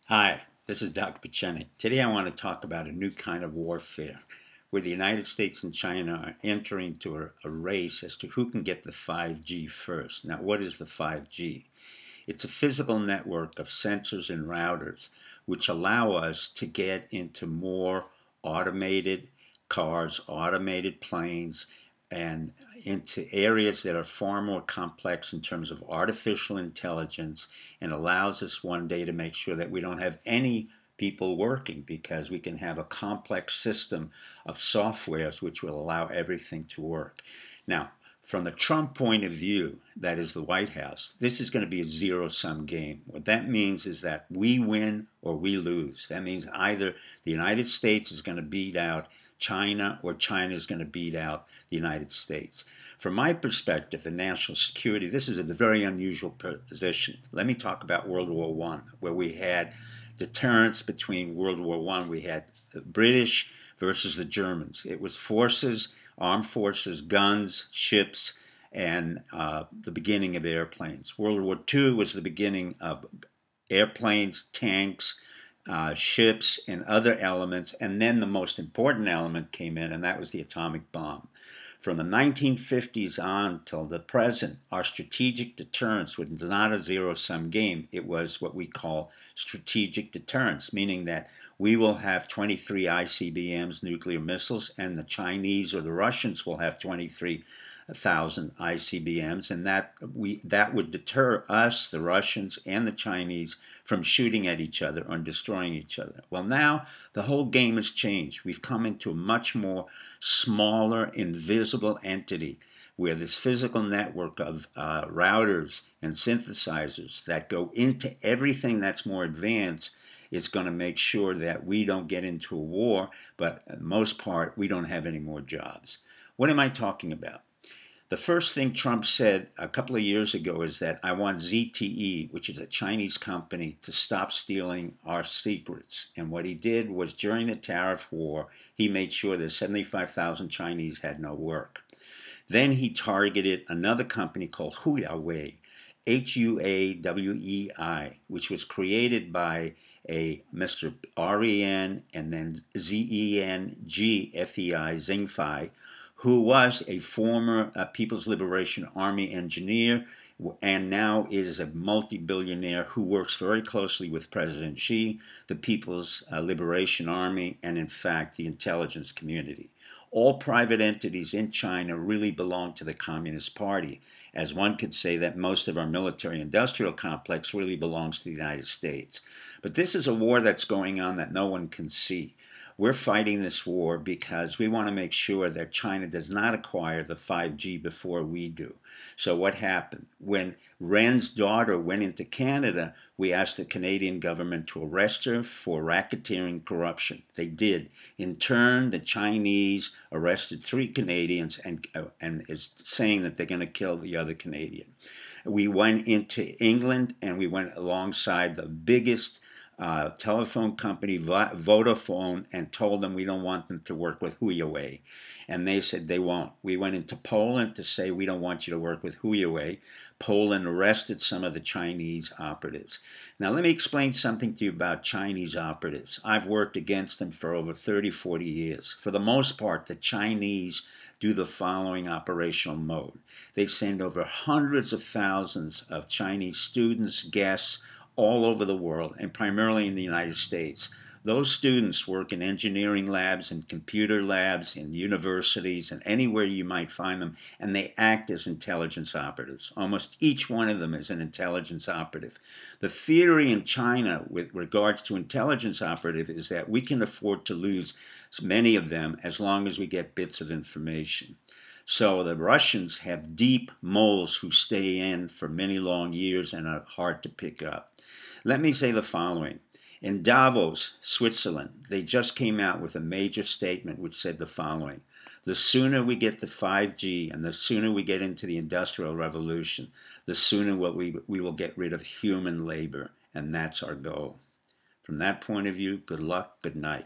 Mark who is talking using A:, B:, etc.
A: Hi, this is Dr. Pachenik. Today I want to talk about a new kind of warfare where the United States and China are entering into a race as to who can get the 5G first. Now, what is the 5G? It's a physical network of sensors and routers which allow us to get into more automated cars, automated planes, and into areas that are far more complex in terms of artificial intelligence, and allows us one day to make sure that we don't have any people working because we can have a complex system of softwares which will allow everything to work. Now, from the Trump point of view, that is the White House, this is going to be a zero-sum game. What that means is that we win or we lose. That means either the United States is going to beat out China or China is going to beat out the United States. From my perspective in national security, this is a very unusual position. Let me talk about World War I, where we had deterrence between World War I. We had the British versus the Germans. It was forces, armed forces, guns, ships, and the beginning of airplanes. World War II was the beginning of airplanes, tanks, ships, and other elements. And then the most important element came in, and that was the atomic bomb. From the 1950s on till the present, our strategic deterrence was not a zero-sum game. It was what we call strategic deterrence, meaning that we will have 23 ICBMs, nuclear missiles, and the Chinese or the Russians will have 23,000 ICBMs, and that would deter us, the Russians and the Chinese, from shooting at each other or destroying each other. Well, now the whole game has changed. We've come into a much more smaller, invisible entity where this physical network of routers and synthesizers that go into everything that's more advanced is going to make sure that we don't get into a war, but for the most part, we don't have any more jobs. What am I talking about? The first thing Trump said a couple of years ago is that I want ZTE, which is a Chinese company, to stop stealing our secrets. And what he did was during the tariff war, he made sure that 75,000 Chinese had no work. Then he targeted another company called Huawei, Huawei, which was created by a Mr. REN and then ZENGFEI, Zingfei, who was a former People's Liberation Army engineer and now is a multi-billionaire who works very closely with President Xi, the People's Liberation Army, and in fact the intelligence community. All private entities in China really belong to the Communist Party, as one could say that most of our military-industrial complex really belongs to the United States. But this is a war that's going on that no one can see. We're fighting this war because we want to make sure that China does not acquire the 5G before we do. So what happened? When Ren's daughter went into Canada, we asked the Canadian government to arrest her for racketeering corruption. They did. In turn, the Chinese arrested 3 Canadians and is saying that they're going to kill the other Canadian. We went into England and we went alongside the biggest telephone company, Vodafone, and told them we don't want them to work with Huawei. And they said they won't. We went into Poland to say we don't want you to work with Huawei. Poland arrested some of the Chinese operatives. Now let me explain something to you about Chinese operatives. I've worked against them for over 30, 40 years. For the most part, the Chinese do the following operational mode. They send over hundreds of thousands of Chinese students, guests, all over the world, and primarily in the United States. Those students work in engineering labs and computer labs in universities and anywhere you might find them, and they act as intelligence operatives. Almost each one of them is an intelligence operative. The theory in China with regards to intelligence operative is that we can afford to lose many of them as long as we get bits of information. So the Russians have deep moles who stay in for many long years and are hard to pick up. Let me say the following. In Davos, Switzerland, they just came out with a major statement which said the following. The sooner we get to 5G and the sooner we get into the Industrial Revolution, the sooner we will get rid of human labor, and that's our goal. From that point of view, good luck, good night.